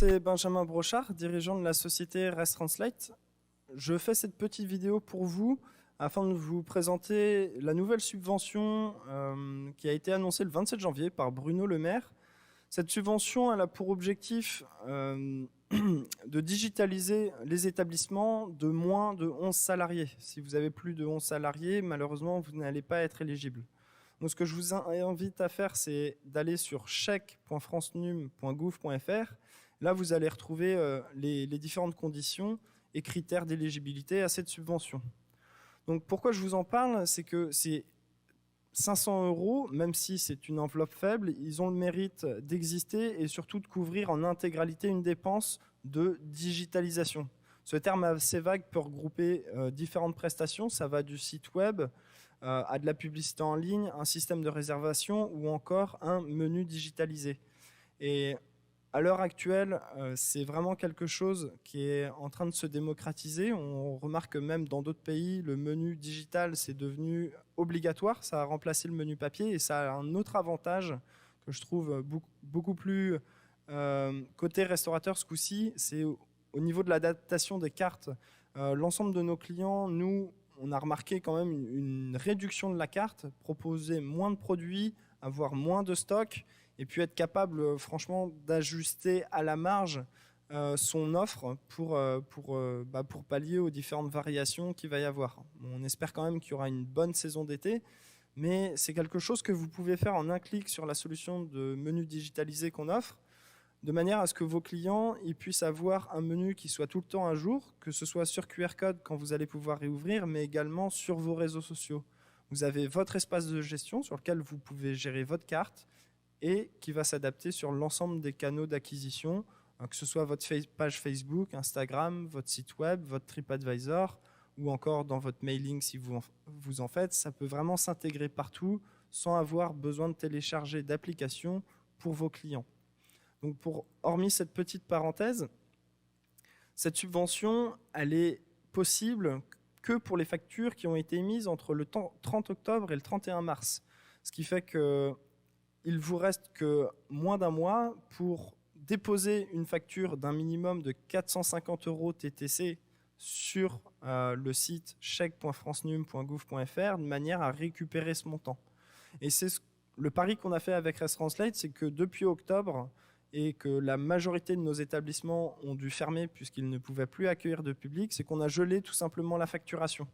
c'est Benjamin Brochard, dirigeant de la société ResTranslate. Je fais cette petite vidéo pour vous afin de vous présenter la nouvelle subvention qui a été annoncée le 27 janvier par Bruno Le Maire. Cette subvention elle a pour objectif de digitaliser les établissements de moins de 11 salariés. Si vous avez plus de 11 salariés, malheureusement, vous n'allez pas être éligible. Donc, ce que je vous invite à faire, c'est d'aller sur chèque.francenum.gouv.fr. Là, vous allez retrouver les différentes conditions et critères d'éligibilité à cette subvention. Donc, pourquoi je vous en parle, c'est que c'est 500 €, même si c'est une enveloppe faible, ils ont le mérite d'exister et surtout de couvrir en intégralité une dépense de digitalisation. Ce terme assez vague peut regrouper différentes prestations. Ça va du site web à de la publicité en ligne, un système de réservation ou encore un menu digitalisé. Et à l'heure actuelle, c'est vraiment quelque chose qui est en train de se démocratiser. On remarque que même dans d'autres pays, le menu digital, c'est devenu obligatoire. Ça a remplacé le menu papier et ça a un autre avantage que je trouve beaucoup plus côté restaurateur ce coup-ci. C'est au niveau de l'adaptation des cartes. L'ensemble de nos clients, nous, on a remarqué quand même une réduction de la carte, proposer moins de produits, avoir moins de stock et puis être capable franchement d'ajuster à la marge son offre pour pallier aux différentes variations qu'il va y avoir. On espère quand même qu'il y aura une bonne saison d'été, mais c'est quelque chose que vous pouvez faire en un clic sur la solution de menu digitalisé qu'on offre, de manière à ce que vos clients ils puissent avoir un menu qui soit tout le temps à jour, que ce soit sur QR code quand vous allez pouvoir réouvrir, mais également sur vos réseaux sociaux. Vous avez votre espace de gestion sur lequel vous pouvez gérer votre carte et qui va s'adapter sur l'ensemble des canaux d'acquisition, que ce soit votre page Facebook, Instagram, votre site web, votre TripAdvisor ou encore dans votre mailing si vous en faites. Ça peut vraiment s'intégrer partout sans avoir besoin de télécharger d'applications pour vos clients. Donc hormis cette petite parenthèse, cette subvention, elle est possible que pour les factures qui ont été émises entre le 30 octobre et le 31 mars. Ce qui fait qu'il vous reste que moins d'un mois pour déposer une facture d'un minimum de 450 € TTC sur le site chèque.francenum.gouv.fr de manière à récupérer ce montant. Et c'est le pari qu'on a fait avec ResTranslate, c'est que depuis octobre, et que la majorité de nos établissements ont dû fermer puisqu'ils ne pouvaient plus accueillir de public, c'est qu'on a gelé tout simplement la facturation.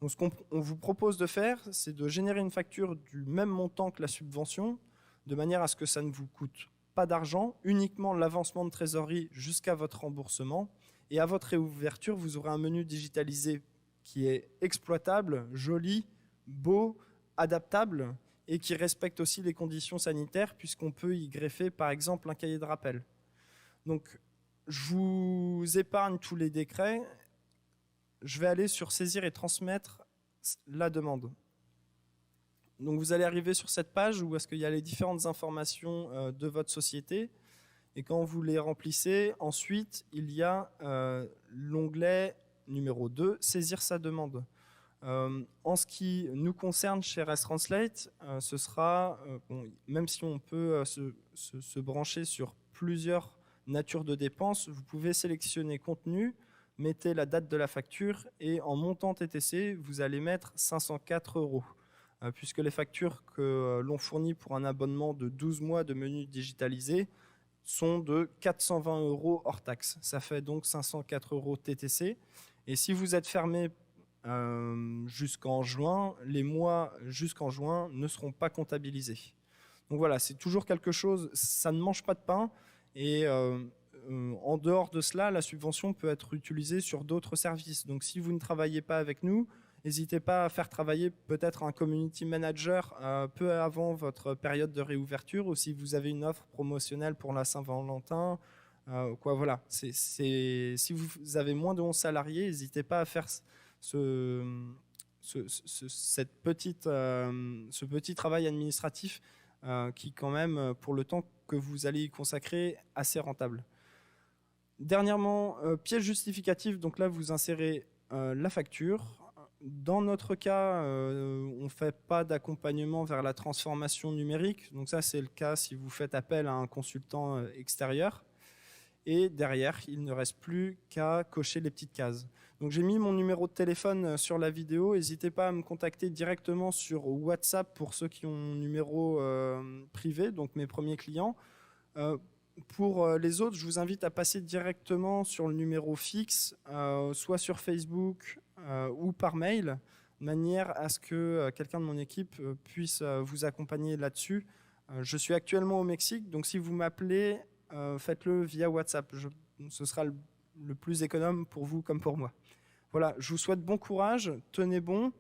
Donc ce qu'on vous propose de faire, c'est de générer une facture du même montant que la subvention, de manière à ce que ça ne vous coûte pas d'argent, uniquement l'avancement de trésorerie jusqu'à votre remboursement. Et à votre réouverture, vous aurez un menu digitalisé qui est exploitable, joli, beau, adaptable, et qui respecte aussi les conditions sanitaires puisqu'on peut y greffer par exemple un cahier de rappel. Donc je vous épargne tous les décrets, je vais aller sur saisir et transmettre la demande. Donc vous allez arriver sur cette page où est-ce qu'il y a les différentes informations de votre société et quand vous les remplissez, ensuite il y a l'onglet numéro 2, saisir sa demande. En ce qui nous concerne chez ResTranslate, ce sera, même si on peut se brancher sur plusieurs natures de dépenses, vous pouvez sélectionner contenu, mettez la date de la facture et en montant TTC, vous allez mettre 504 €. Puisque les factures que l'on fournit pour un abonnement de 12 mois de menu digitalisé sont de 420 € hors taxe. Ça fait donc 504 € TTC. Et si vous êtes fermé jusqu'en juin, les mois jusqu'en juin ne seront pas comptabilisés. Donc voilà, c'est toujours quelque chose, ça ne mange pas de pain et en dehors de cela, la subvention peut être utilisée sur d'autres services. Donc si vous ne travaillez pas avec nous, n'hésitez pas à faire travailler peut-être un community manager peu avant votre période de réouverture ou si vous avez une offre promotionnelle pour la Saint-Valentin. Voilà. Si vous avez moins de 11 salariés, n'hésitez pas à faire ce petit travail administratif qui quand même, pour le temps que vous allez y consacrer, assez rentable. Dernièrement, pièce justificative, donc là vous insérez la facture. Dans notre cas, on ne fait pas d'accompagnement vers la transformation numérique, donc ça c'est le cas si vous faites appel à un consultant extérieur. Et derrière, il ne reste plus qu'à cocher les petites cases. Donc j'ai mis mon numéro de téléphone sur la vidéo. N'hésitez pas à me contacter directement sur WhatsApp pour ceux qui ont mon numéro privé, donc mes premiers clients. Pour les autres, je vous invite à passer directement sur le numéro fixe, soit sur Facebook ou par mail, de manière à ce que quelqu'un de mon équipe puisse vous accompagner là-dessus. Je suis actuellement au Mexique, donc si vous m'appelez, faites-le via WhatsApp. Ce sera le plus économe pour vous comme pour moi. Voilà, je vous souhaite bon courage, tenez bon.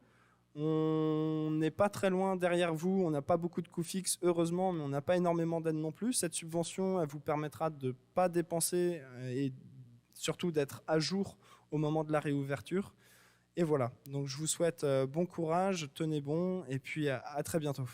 On n'est pas très loin derrière vous, on n'a pas beaucoup de coûts fixes, heureusement, mais on n'a pas énormément d'aide non plus. Cette subvention, elle vous permettra de ne pas dépenser et surtout d'être à jour au moment de la réouverture. Et voilà, donc je vous souhaite bon courage, tenez bon, et puis à très bientôt.